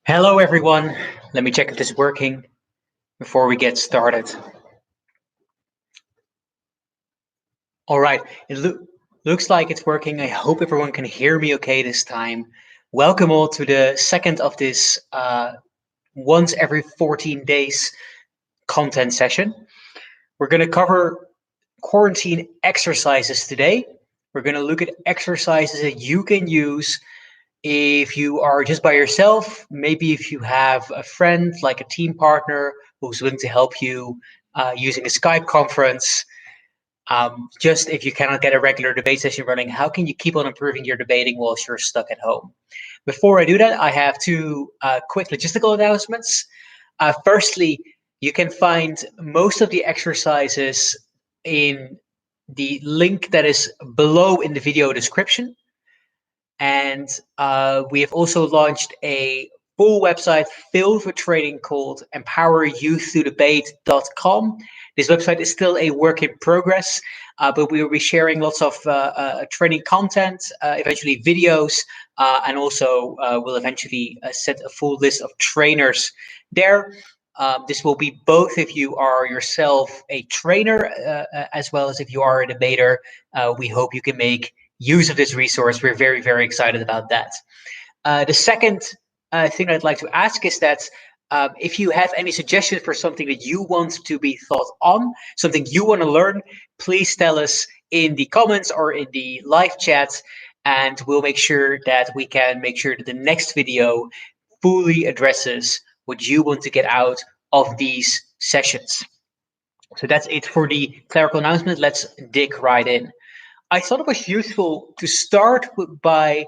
Hello, everyone. Let me check if this is working before we get started. All right, looks like it's working. I hope everyone can hear me okay this time. Welcome all to the second of this once every 14 days content session. We're going to cover quarantine exercises today. We're going to look at exercises that you can use if you are just by yourself, maybe if you have a friend, like a team partner, who's willing to help you using a Skype conference. Just if you cannot get a regular debate session running, how can you keep on improving your debating whilst you're stuck at home? Before I do that, I have two quick logistical announcements. Firstly, you can find most of the exercises in the link that is below in the video description. And we have also launched a full website filled with training called empoweryouththroughdebate.com. This website is still a work in progress, but we will be sharing lots of training content, eventually videos, and also we'll eventually set a full list of trainers there. This will be both if you are yourself a trainer as well as if you are a debater. We hope you can make use of this resource. We're very, very excited about that. The second thing I'd like to ask is that if you have any suggestions for something that you want to be thought on, something you want to learn, please tell us in the comments or in the live chat, and we'll make sure that we can make sure that the next video fully addresses what you want to get out of these sessions. So that's it for the clerical announcement. Let's dig right in. I thought it was useful to start by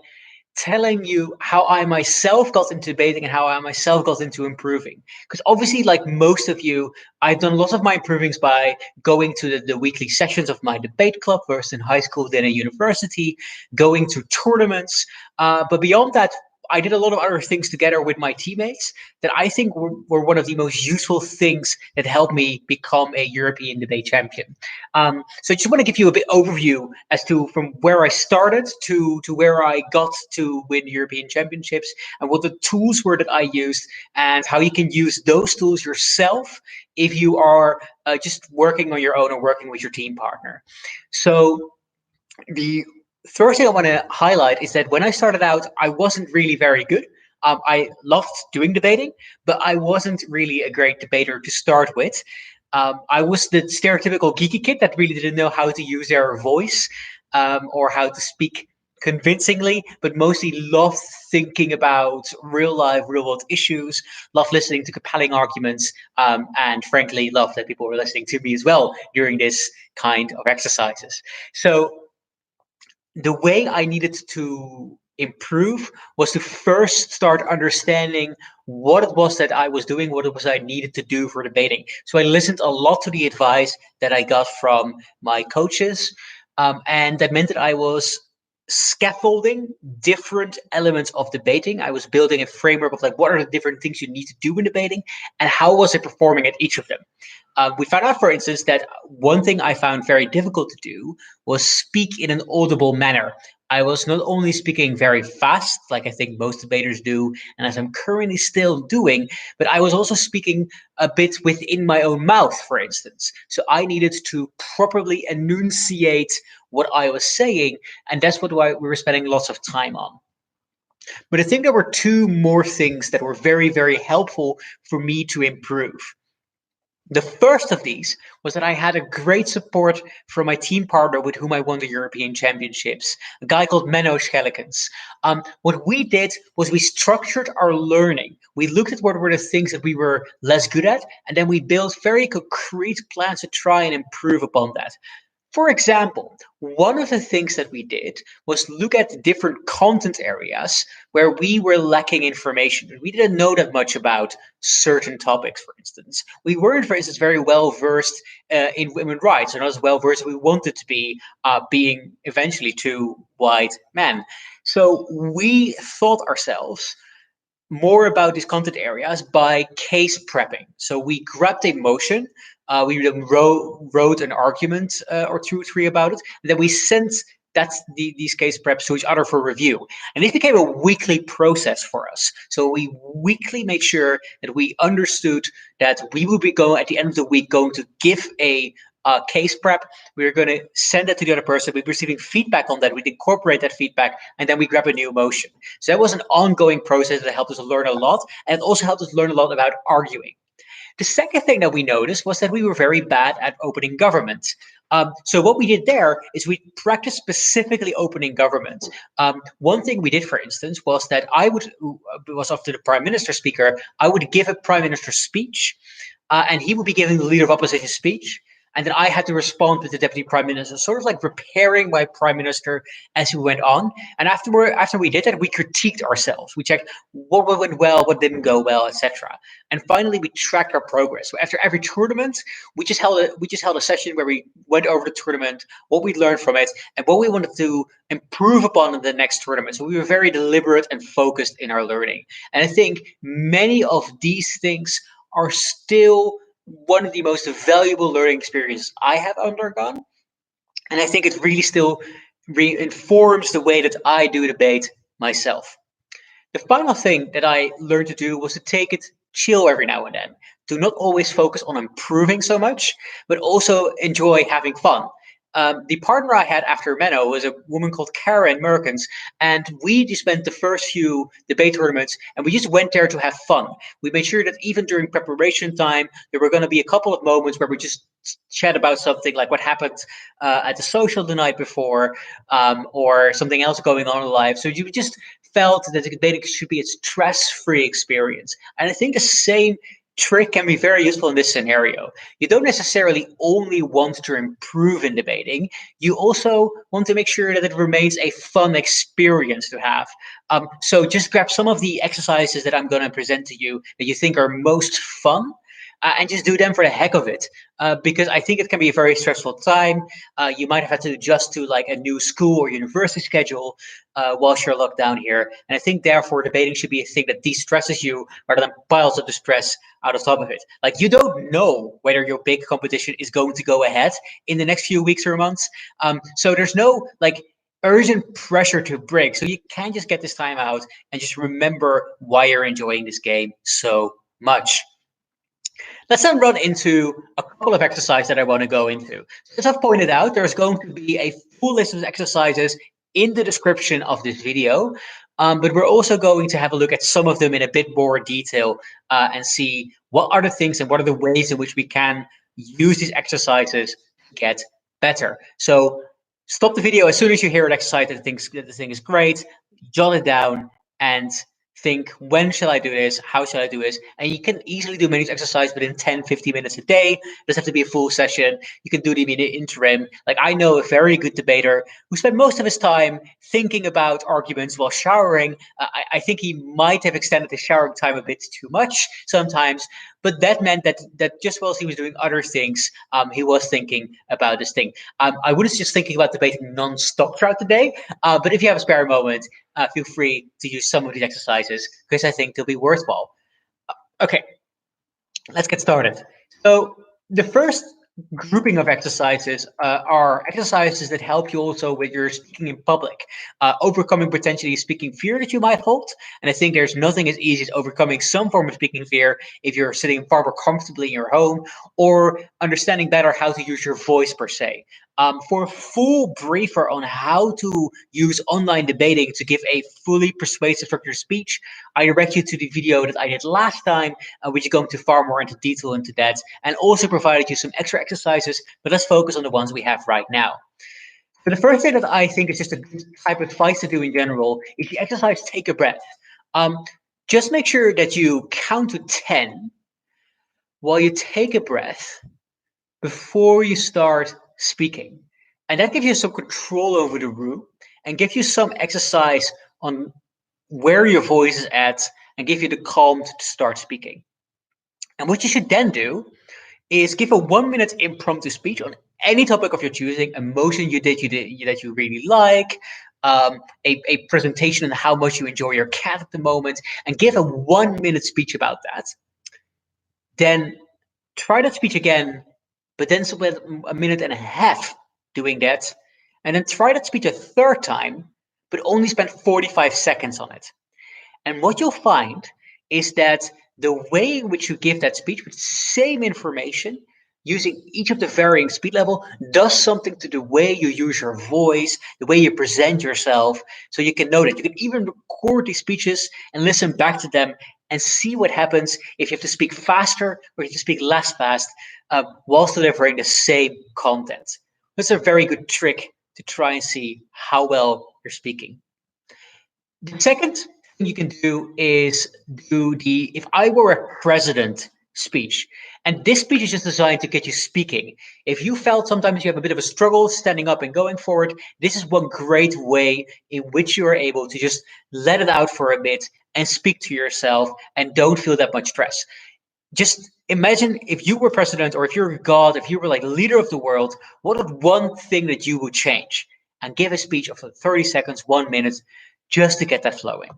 telling you how I myself got into debating and how I myself got into improving. Because obviously, like most of you, I've done lots of my improvings by going to the weekly sessions of my debate club, first in high school, then at university, going to tournaments. But beyond that, I did a lot of other things together with my teammates that I think were one of the most useful things that helped me become a European debate champion. So I just want to give you a bit overview as to from where I started to where I got to win European championships and what the tools were that I used and how you can use those tools yourself if you are just working on your own or working with your team partner. So the first thing I want to highlight is that when I started out, I wasn't really very good. I loved doing debating, but I wasn't really a great debater to start with. I was the stereotypical geeky kid that really didn't know how to use their voice or how to speak convincingly, but mostly loved thinking about real life, real world issues, loved listening to compelling arguments, and frankly, loved that people were listening to me as well during this kind of exercises. So the way I needed to improve was to first start understanding what it was that I was doing, what it was I needed to do for debating. So I listened a lot to the advice that I got from my coaches, and that meant that I was scaffolding different elements of debating. I was building a framework of like what are the different things you need to do in debating, and how was I performing at each of them. We found out, for instance, that one thing I found very difficult to do was speak in an audible manner. I was not only speaking very fast, like I think most debaters do, and as I'm currently still doing, but I was also speaking a bit within my own mouth, for instance. So I needed to properly enunciate what I was saying, and that's what we were spending lots of time on. But I think there were two more things that were very, very helpful for me to improve. The first of these was that I had a great support from my team partner with whom I won the European Championships, a guy called Menno Schellekens. What we did was we structured our learning. We looked at what were the things that we were less good at, and then we built very concrete plans to try and improve upon that. For example, one of the things that we did was look at different content areas where we were lacking information. We didn't know that much about certain topics, for instance. We weren't, for instance, very well versed in women's rights, or not as well versed as we wanted to be, being eventually two white men. So we thought ourselves more about these content areas by case prepping. So we grabbed a motion, we wrote an argument or two, three about it, and then we sent these case preps to each other for review. And this became a weekly process for us. So we weekly made sure that we understood that we would be going at the end of the week going to give a case prep. We were going to send that to the other person. We're receiving feedback on that. We'd incorporate that feedback, and then we grab a new motion. So that was an ongoing process that helped us learn a lot, and it also helped us learn a lot about arguing. The second thing that we noticed was that we were very bad at opening government. So what we did there is we practiced specifically opening government. One thing we did, for instance, was that was after the prime minister speaker, I would give a prime minister speech, and he would be giving the leader of opposition speech. And then I had to respond with the deputy prime minister, sort of like preparing my prime minister as we went on. And after we did that, we critiqued ourselves. We checked what went well, what didn't go well, etc. And finally, we tracked our progress. So after every tournament, we just held a session where we went over the tournament, what we learned from it, and what we wanted to improve upon in the next tournament. So we were very deliberate and focused in our learning. And I think many of these things are still one of the most valuable learning experiences I have undergone. And I think it really still informs the way that I do debate myself. The final thing that I learned to do was to take it chill every now and then. To not always focus on improving so much, but also enjoy having fun. The partner I had after Menno was a woman called Karen Merkens, and we just spent the first few debate tournaments, and we just went there to have fun. We made sure that even during preparation time, there were going to be a couple of moments where we just chat about something like what happened at the social the night before, or something else going on in life. So you just felt that the debating should be a stress-free experience. And I think the same trick can be very useful in this scenario. You don't necessarily only want to improve in debating, you also want to make sure that it remains a fun experience to have. So just grab some of the exercises that I'm going to present to you that you think are most fun, and just do them for the heck of it. Because I think it can be a very stressful time. You might have had to adjust to like a new school or university schedule whilst you're locked down here. And I think therefore debating should be a thing that de-stresses you rather than piles up the stress out of top of it. Like you don't know whether your big competition is going to go ahead in the next few weeks or months. So there's no like urgent pressure to break. So you can just get this time out and just remember why you're enjoying this game so much. Let's then run into a couple of exercises that I want to go into. As I've pointed out, there's going to be a full list of exercises in the description of this video, but we're also going to have a look at some of them in a bit more detail and see what are the things and what are the ways in which we can use these exercises to get better. So stop the video as soon as you hear an exercise that the thing is great, jot it down, and think, when shall I do this? How shall I do this? And you can easily do many exercises within 10, 15 minutes a day. It doesn't have to be a full session. You can do them in an interim. Like I know a very good debater who spent most of his time thinking about arguments while showering. I think he might have extended his showering time a bit too much sometimes, but that meant that just whilst he was doing other things, he was thinking about this thing. I was just thinking about debating non-stop throughout the day, but if you have a spare moment, feel free to use some of these exercises because I think they'll be worthwhile. Okay, let's get started. So the first grouping of exercises are exercises that help you also with your speaking in public, overcoming potentially speaking fear that you might hold. And I think there's nothing as easy as overcoming some form of speaking fear if you're sitting far more comfortably in your home, or understanding better how to use your voice per se. For a full briefer on how to use online debating to give a fully persuasive structured speech, I direct you to the video that I did last time, which is going to far more into detail into that, and also provided you some extra exercises, but let's focus on the ones we have right now. So the first thing that I think is just a good type of advice to do in general is the exercise take a breath. Just make sure that you count to 10 while you take a breath before you start speaking. And that gives you some control over the room and gives you some exercise on where your voice is at and give you the calm to start speaking. And what you should then do is give a 1-minute impromptu speech on any topic of your choosing, a motion that you really like, a presentation on how much you enjoy your cat at the moment, and give a 1-minute speech about that. Then try that speech again, but then spend a minute and a half doing that, and then try that speech a third time, but only spend 45 seconds on it. And what you'll find is that the way in which you give that speech with the same information, using each of the varying speed level, does something to the way you use your voice, the way you present yourself. So you can know that. You can even record these speeches and listen back to them and see what happens if you have to speak faster or you have to speak less fast whilst delivering the same content. That's a very good trick to try and see how well you're speaking. The second thing you can do is do the if I were a president speech. And this speech is just designed to get you speaking. If you felt sometimes you have a bit of a struggle standing up and going forward, this is one great way in which you are able to just let it out for a bit and speak to yourself and don't feel that much stress. Just imagine if you were president or if you're God, if you were like leader of the world, what would one thing that you would change? And give a speech of 30 seconds, 1 minute, just to get that flowing.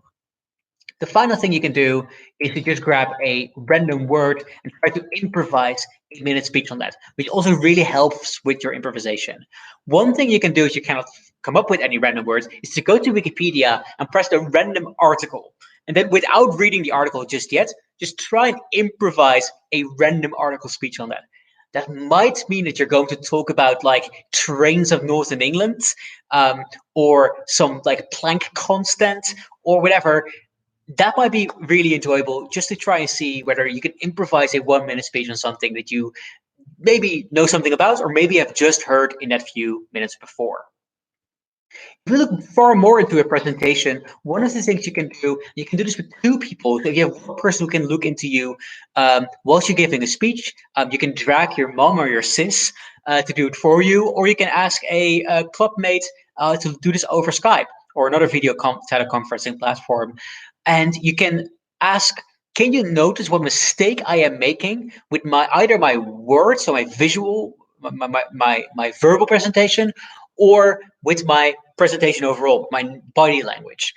The final thing you can do is to just grab a random word and try to improvise a minute speech on that, which also really helps with your improvisation. One thing you can do if you cannot come up with any random words is to go to Wikipedia and press the random article. And then without reading the article just yet, just try and improvise a random article speech on that. That might mean that you're going to talk about like trains of Northern England, or some like Planck constant or whatever. That might be really enjoyable just to try and see whether you can improvise a 1 minute speech on something that you maybe know something about or maybe have just heard in that few minutes before. If you look far more into a presentation, one of the things you can do this with two people. So if you have one person who can look into you whilst you're giving a speech, you can drag your mom or your sis to do it for you, or you can ask a clubmate to do this over Skype or another video teleconferencing platform. And you can ask, can you notice what mistake I am making with either my words, so my visual, my verbal presentation, or with my presentation overall, my body language?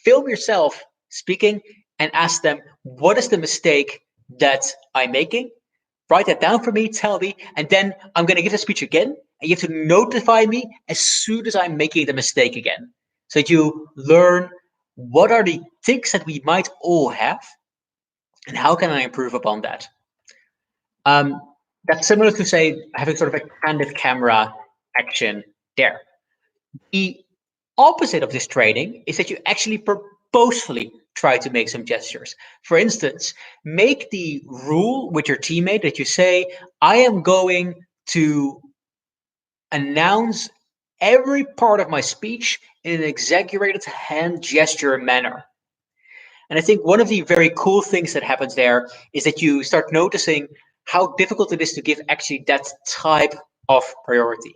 Film yourself speaking and ask them, what is the mistake that I'm making? Write that down for me, tell me, and then I'm going to give the speech again, and you have to notify me as soon as I'm making the mistake again, so that you learn what are the things that we might all have, and how can I improve upon that? That's similar to, say, having sort of a candid camera action there. The opposite of this training is that you actually purposefully try to make some gestures. For instance, make the rule with your teammate that you say, I am going to announce every part of my speech in an exaggerated hand gesture manner. And I think one of the very cool things that happens there is that you start noticing how difficult it is to give actually that type of priority.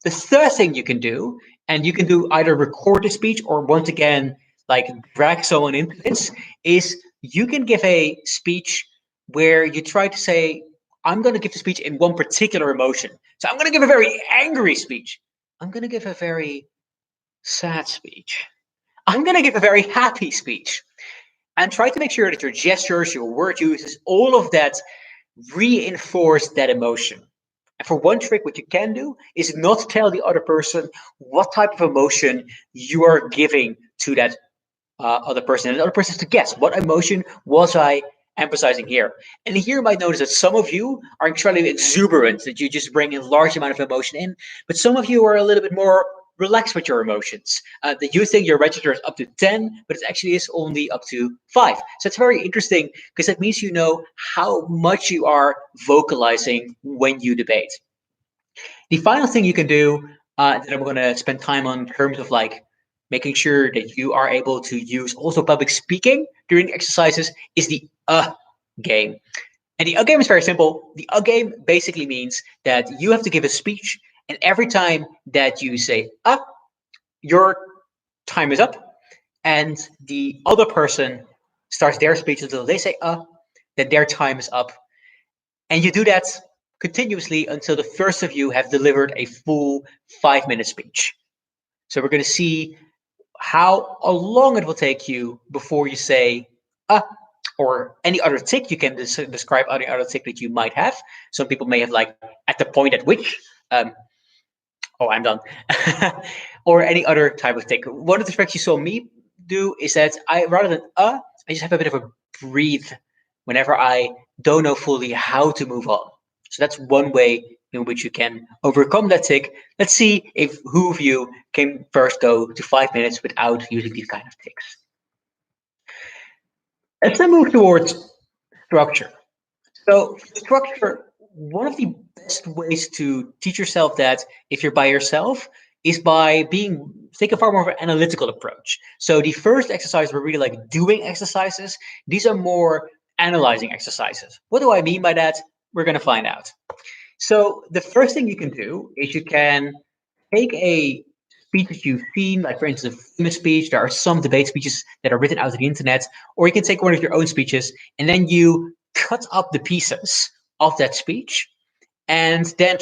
The third thing you can do, and you can do either record a speech or once again, like drag someone into this, is you can give a speech where you try to say, I'm going to give the speech in one particular emotion. So I'm going to give a very angry speech. I'm going to give a very sad speech. I'm going to give a very happy speech. And try to make sure that your gestures, your word uses, all of that reinforce that emotion. And for one trick, what you can do is not tell the other person what type of emotion you are giving to that other person. And the other person has to guess, what emotion was I emphasizing here? And here you might notice that some of you are extremely exuberant, that you just bring a large amount of emotion in, but some of you are a little bit more relax with your emotions. That you think your register is up to 10, but it actually is only up to 5. So it's very interesting because that means you know how much you are vocalizing when you debate. The final thing you can do that I'm going to spend time on in terms of like making sure that you are able to use also public speaking during exercises is the game. And the game is very simple. The game basically means that you have to give a speech, and every time that you say your time is up, and the other person starts their speech until they say then their time is up. And you do that continuously until the first of you have delivered a full 5-minute speech. So we're going to see how long it will take you before you say or any other tick. You can describe any other tick that you might have. Some people may have like at the point at which, Oh, I'm done. Or any other type of take. One of the tricks you saw me do is that I, rather than I just have a bit of a breathe whenever I don't know fully how to move on. So that's one way in which you can overcome that tick. Let's see if who of you can first go to 5 minutes without using these kind of ticks. Let's then move towards structure. So structure, one of the best ways to teach yourself that if you're by yourself is by take a far more of an analytical approach. So the first exercise were really like doing exercises. These are more analyzing exercises. What do I mean by that? We're going to find out. So the first thing you can do is you can take a speech that you've seen, like for instance, a famous speech. There are some debate speeches that are written out of the internet, or you can take one of your own speeches and then you cut up the pieces of that speech and then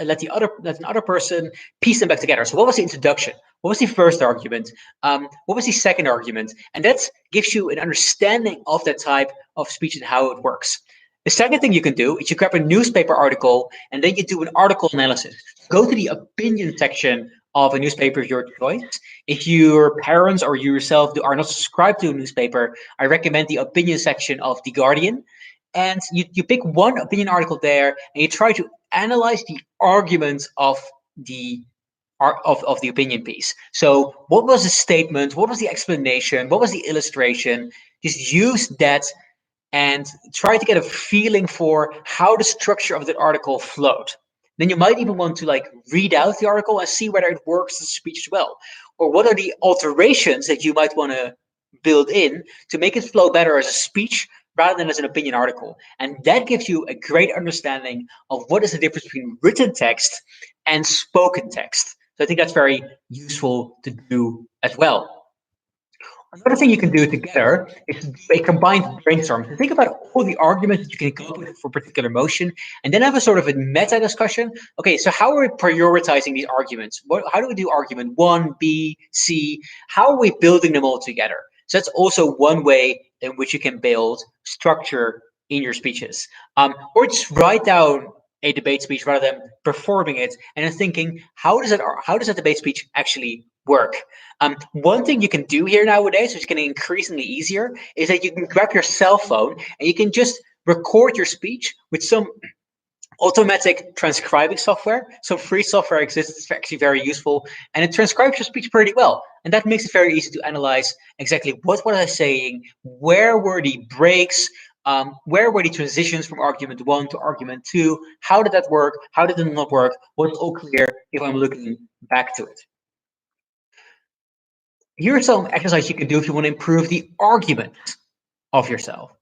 let another person piece them back together. So what was the introduction? What was the first argument? What was the second argument? And that gives you an understanding of that type of speech and how it works. The second thing you can do is you grab a newspaper article and then you do an article analysis. Go to the opinion section of a newspaper of your choice. If your parents or you yourself are not subscribed to a newspaper, I recommend the opinion section of The Guardian. And you pick one opinion article there and you try to analyze the arguments of the opinion piece. So what was the statement? What was the explanation? What was the illustration? Just use that and try to get a feeling for how the structure of the article flowed. Then you might even want to like read out the article and see whether it works as a speech as well. Or what are the alterations that you might want to build in to make it flow better as a speech rather than as an opinion article. And that gives you a great understanding of what is the difference between written text and spoken text. So I think that's very useful to do as well. Another thing you can do together is a combined brainstorm. So think about all the arguments that you can come up with for a particular motion, and then have a sort of a meta discussion. Okay, so how are we prioritizing these arguments? How do we do argument one, B, C? How are we building them all together? So that's also one way in which you can build structure in your speeches. Or just write down a debate speech rather than performing it, and then thinking, how does that debate speech actually work? One thing you can do here nowadays, which is getting increasingly easier, is that you can grab your cell phone and you can just record your speech with some automatic transcribing software. Some free software exists. It's actually very useful, and it transcribes your speech pretty well. And that makes it very easy to analyze exactly what was I saying, where were the breaks, where were the transitions from argument one to argument two, how did that work, how did it not work, what's all clear if I'm looking back to it. Here are some exercises you can do if you want to improve the argument of yourself.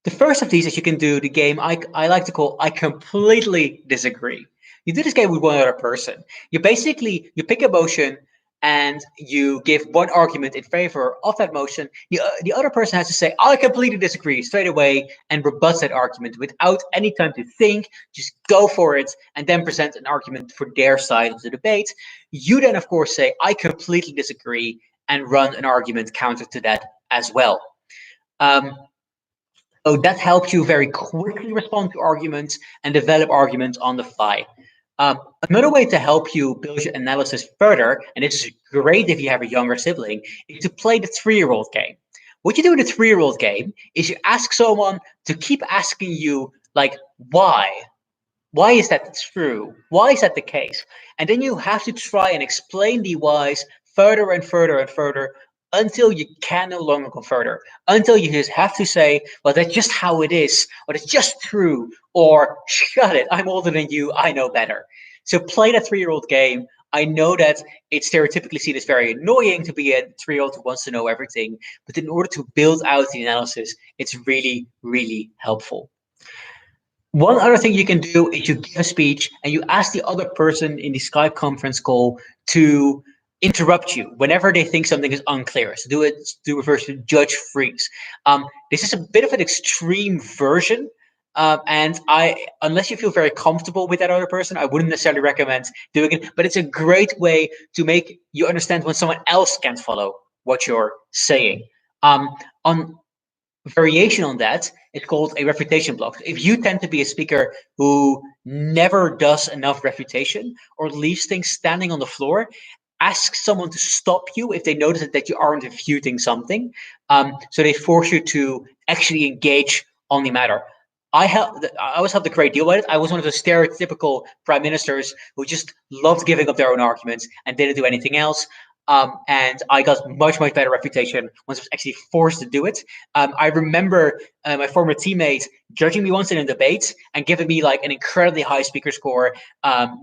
The first of these is you can do the game I like to call I completely disagree. You do this game with one other person. You pick a motion and you give one argument in favor of that motion. The other person has to say, I completely disagree straight away and rebut that argument without any time to think. Just go for it and then present an argument for their side of the debate. You then, of course, say, I completely disagree and run an argument counter to that as well. So that helps you very quickly respond to arguments and develop arguments on the fly. Another way to help you build your analysis further, and it's great if you have a younger sibling, is to play the 3-year-old game. What you do in the 3-year-old game is you ask someone to keep asking you, like, why? Why is that true? Why is that the case? And then you have to try and explain the whys further and further and further until you can no longer go further. Until you just have to say, well, that's just how it is, or it's just true, or shut it, I'm older than you, I know better. So play that 3-year-old game. I know that it's stereotypically seen as very annoying to be a 3-year-old who wants to know everything, but in order to build out the analysis, it's really, really helpful. One other thing you can do is you give a speech and you ask the other person in the Skype conference call to interrupt you whenever they think something is unclear. So do a version judge freeze. This is a bit of an extreme version. And unless you feel very comfortable with that other person, I wouldn't necessarily recommend doing it. But it's a great way to make you understand when someone else can't follow what you're saying. On variation on that, it's called a refutation block. If you tend to be a speaker who never does enough refutation or leaves things standing on the floor. Ask someone to stop you if they notice that you aren't refuting something. So they force you to actually engage on the matter. I always helped a great deal with it. I was one of the stereotypical prime ministers who just loved giving up their own arguments and didn't do anything else. And I got much better reputation once I was actually forced to do it. I remember my former teammate judging me once in a debate and giving me like an incredibly high speaker score,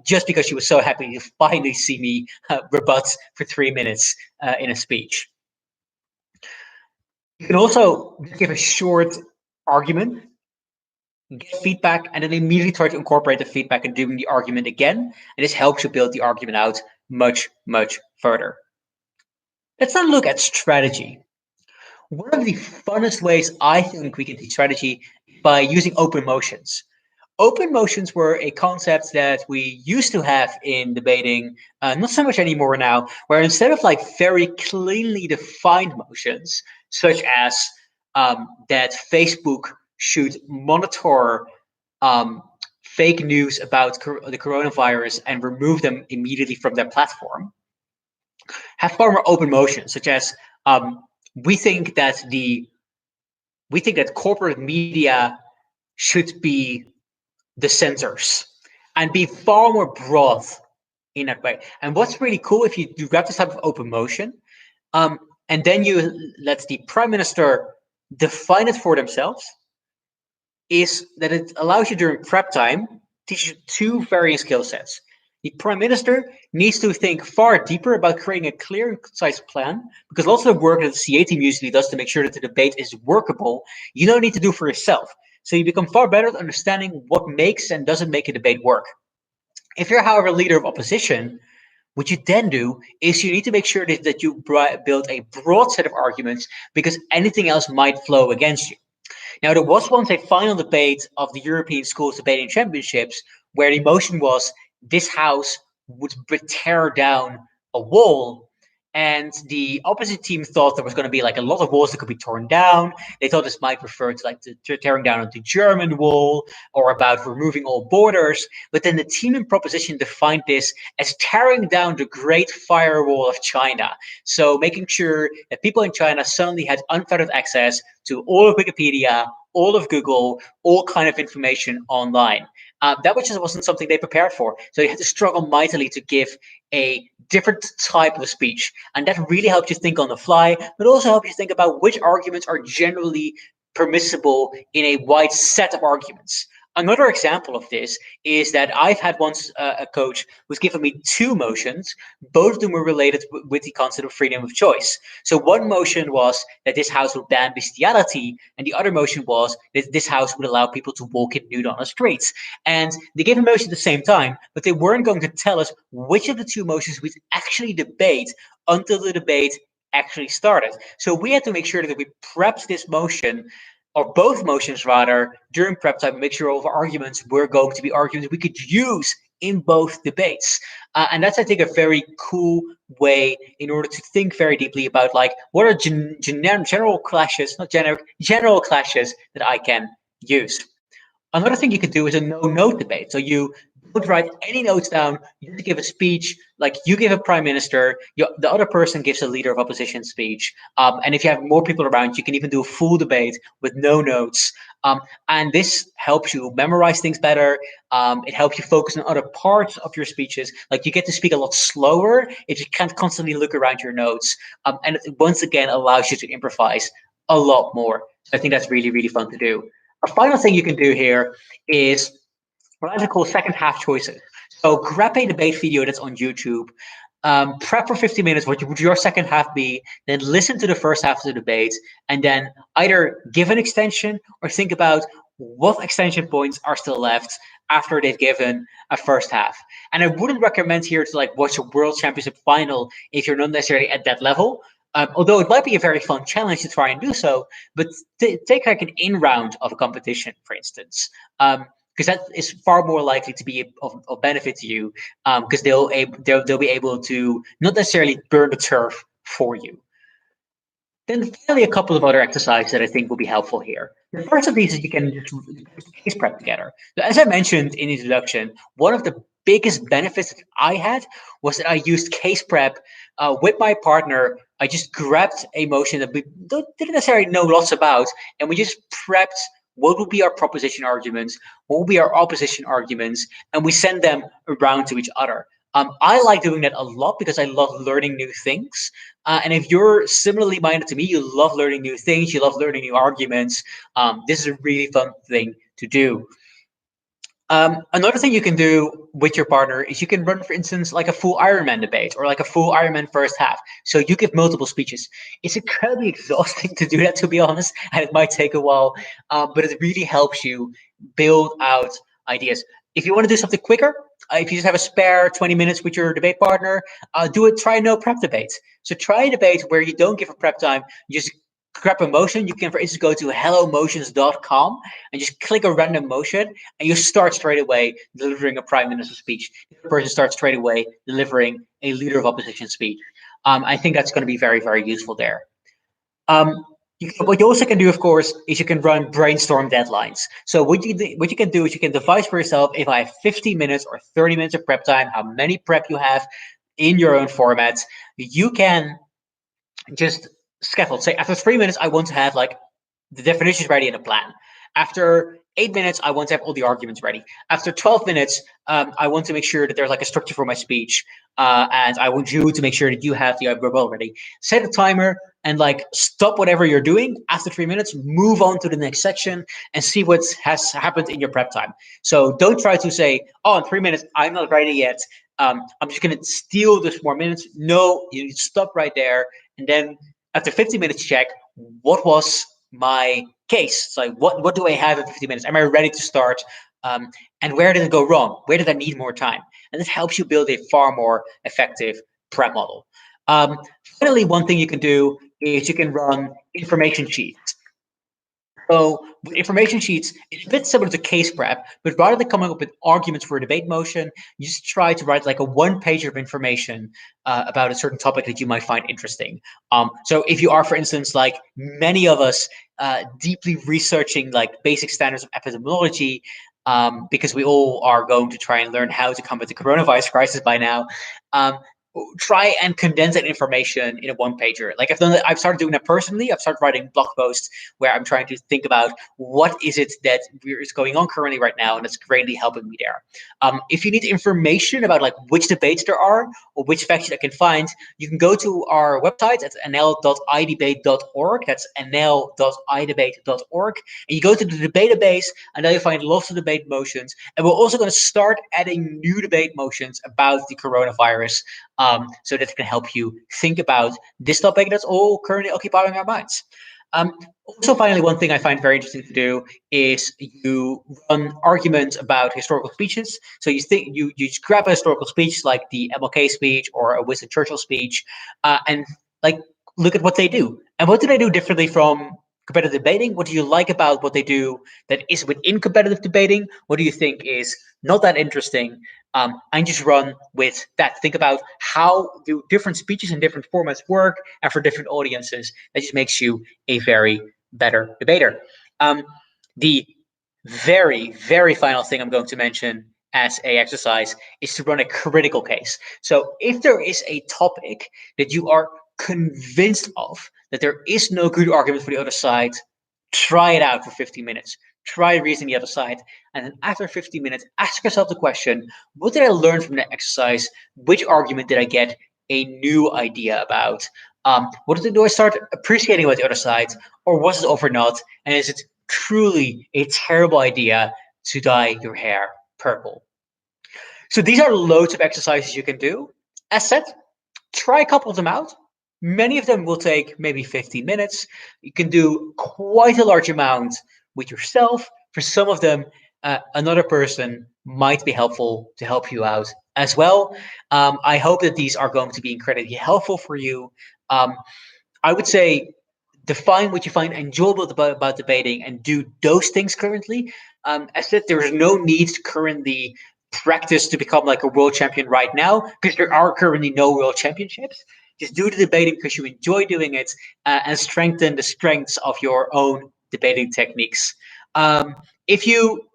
just because she was so happy to finally see me rebut for 3 minutes in a speech. You can also give a short argument, get feedback, and then immediately try to incorporate the feedback and doing the argument again. And this helps you build the argument out much further. Let's now look at strategy. One of the funnest ways I think we can teach strategy by using open motions. Open motions were a concept that we used to have in debating, not so much anymore now, where instead of like very cleanly defined motions, such as that Facebook should monitor fake news about the coronavirus and remove them immediately from their platform, have far more open motions, such as we think that corporate media should be the censors and be far more broad in that way. And what's really cool, if you grab this type of open motion, and then you let the prime minister define it for themselves, is that it allows you during prep time teach you two varying skill sets. The prime minister needs to think far deeper about creating a clear and concise plan, because lots of the work that the CA team usually does to make sure that the debate is workable, you don't need to do for yourself. So you become far better at understanding what makes and doesn't make a debate work. If you're, however, leader of opposition, what you then do is you need to make sure that you build a broad set of arguments, because anything else might flow against you. Now, there was once a final debate of the European Schools Debating Championships where the motion was this house would tear down a wall. And the opposite team thought there was going to be like a lot of walls that could be torn down. They thought this might refer to like the tearing down of the German wall or about removing all borders. But then the team in proposition defined this as tearing down the Great Firewall of China. So making sure that people in China suddenly had unfettered access to all of Wikipedia, all of Google, all kind of information online. That just wasn't something they prepared for. So you had to struggle mightily to give a different type of speech. And that really helps you think on the fly, but also helps you think about which arguments are generally permissible in a wide set of arguments. Another example of this is that I've had once a coach who's given me two motions. Both of them were related with the concept of freedom of choice. So one motion was that this house would ban bestiality, and the other motion was that this house would allow people to walk in nude on the streets. And they gave a motion at the same time, but they weren't going to tell us which of the two motions we'd actually debate until the debate actually started. So we had to make sure that we prepped this motion, or both motions rather, during prep time, make sure all of our arguments were going to be arguments we could use in both debates. And that's, I think, a very cool way in order to think very deeply about like what are general clashes, not generic, general clashes that I can use. Another thing you could do is a no-note debate. So you don't write any notes down. You give a speech, like you give a prime minister, the other person gives a leader of opposition speech. And if you have more people around, you can even do a full debate with no notes. And this helps you memorize things better. It helps you focus on other parts of your speeches. Like you get to speak a lot slower if you can't constantly look around your notes. And it once again allows you to improvise a lot more. So I think that's really fun to do. A final thing you can do here is what I like to call second half choices. So grab a debate video that's on YouTube, prep for 50 minutes, what would your second half be, then listen to the first half of the debate, and then either give an extension or think about what extension points are still left after they've given a first half. And I wouldn't recommend here to like watch a World Championship final if you're not necessarily at that level. Although it might be a very fun challenge to try and do so, but take like an in-round of a competition, for instance, because that is far more likely to be of benefit to you, because they'll be able to not necessarily burn the turf for you. Then finally, a couple of other exercises that I think will be helpful here. The first of these is you can just case prep together. So as I mentioned in the introduction, one of the biggest benefits that I had was that I used case prep with my partner. I just grabbed a motion that we didn't necessarily know lots about, and we just prepped what would be our proposition arguments, what would be our opposition arguments, and we send them around to each other. I like doing that a lot because I love learning new things. And if you're similarly minded to me, you love learning new things, you love learning new arguments. This is a really fun thing to do. Another thing you can do with your partner is you can run, for instance, like a full Ironman debate or like a full Ironman first half. So you give multiple speeches. It's incredibly exhausting to do that, to be honest, and it might take a while, but it really helps you build out ideas. If you want to do something quicker, if you just have a spare 20 minutes with your debate partner, do it. Try no prep debate. So try a debate where you don't give a prep time. You just grab a motion. You can, for instance, go to hellomotions.com and just click a random motion, and you start straight away delivering a prime minister speech. The person starts straight away delivering a leader of opposition speech. I think that's going to be very, very useful there. What you also can do, of course, is you can run brainstorm deadlines. So what you can do is you can devise for yourself, if I have 15 minutes or 30 minutes of prep time, how many prep you have in your own format. You can just scaffold. Say after 3 minutes, I want to have like the definitions ready and a plan. After 8 minutes, I want to have all the arguments ready. After 12 minutes, I want to make sure that there's like a structure for my speech. And I want you to make sure that you have the rebuttal ready. Set a timer and like stop whatever you're doing. After 3 minutes, move on to the next section and see what has happened in your prep time. So don't try to say, oh, in 3 minutes, I'm not ready yet. I'm just going to steal this more minutes. No, you stop right there. And then after 50 minutes, check what was my case. So what do I have in 50 minutes? Am I ready to start? And where did it go wrong? Where did I need more time? And this helps you build a far more effective prep model. Finally, one thing you can do is you can run information sheets. So with information sheets, it's a bit similar to case prep, but rather than coming up with arguments for a debate motion, you just try to write like a one page of information about a certain topic that you might find interesting. So if you are, for instance, like many of us, deeply researching like basic standards of epidemiology, because we all are going to try and learn how to combat the coronavirus crisis by now. Try and condense that information in a one pager. Like I've done that, I've started doing that personally. I've started writing blog posts where I'm trying to think about what is it that is going on currently right now, and it's greatly helping me there. If you need information about like which debates there are or which facts I can find, you can go to our website at nl.idebate.org. That's nl.idebate.org, and you go to the database, and there you find lots of debate motions. And we're also going to start adding new debate motions about the coronavirus, so that can help you think about this topic that's all currently occupying our minds. Also, finally, one thing I find very interesting to do is you run arguments about historical speeches. So you just grab a historical speech like the MLK speech or a Winston Churchill speech, and like look at what they do and what do they do differently from competitive debating. What do you like about what they do that is within competitive debating? What do you think is not that interesting? And just run with that. Think about how do different speeches and different formats work, and for different audiences. That just makes you a very better debater. The very, very final thing I'm going to mention as a exercise is to run a critical case. So if there is a topic that you are convinced of that there is no good argument for the other side, try it out for 50 minutes. Try reasoning the other side. And then after 50 minutes, ask yourself the question, what did I learn from that exercise? Which argument did I get a new idea about? Do I start appreciating about the other side? Or was it over not? And is it truly a terrible idea to dye your hair purple? So these are loads of exercises you can do. As said, try a couple of them out. Many of them will take maybe 15 minutes. You can do quite a large amount with yourself. For some of them, another person might be helpful to help you out as well. I hope that these are going to be incredibly helpful for you. I would say define what you find enjoyable about debating and do those things currently. As said, there is no need to currently practice to become like a world champion right now because there are currently no world championships. Just do the debating because you enjoy doing it, and strengthen the strengths of your own debating techniques. If you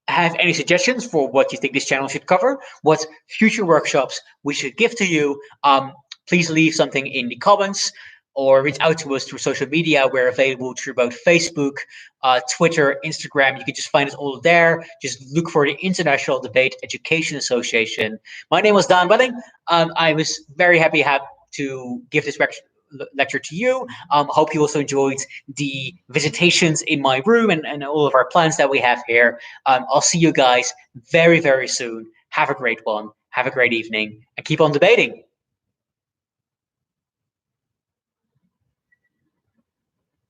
have any suggestions for what you think this channel should cover, what future workshops we should give to you, please leave something in the comments or reach out to us through social media. We're available through both Facebook, Twitter, Instagram. You can just find us all there. Just look for the International Debate Education Association. My name was Dan Welling. I was very happy to give this lecture to you. Hope you also enjoyed the visitations in my room and all of our plans that we have here. I'll see you guys very, very soon. Have a great one. Have a great evening and keep on debating.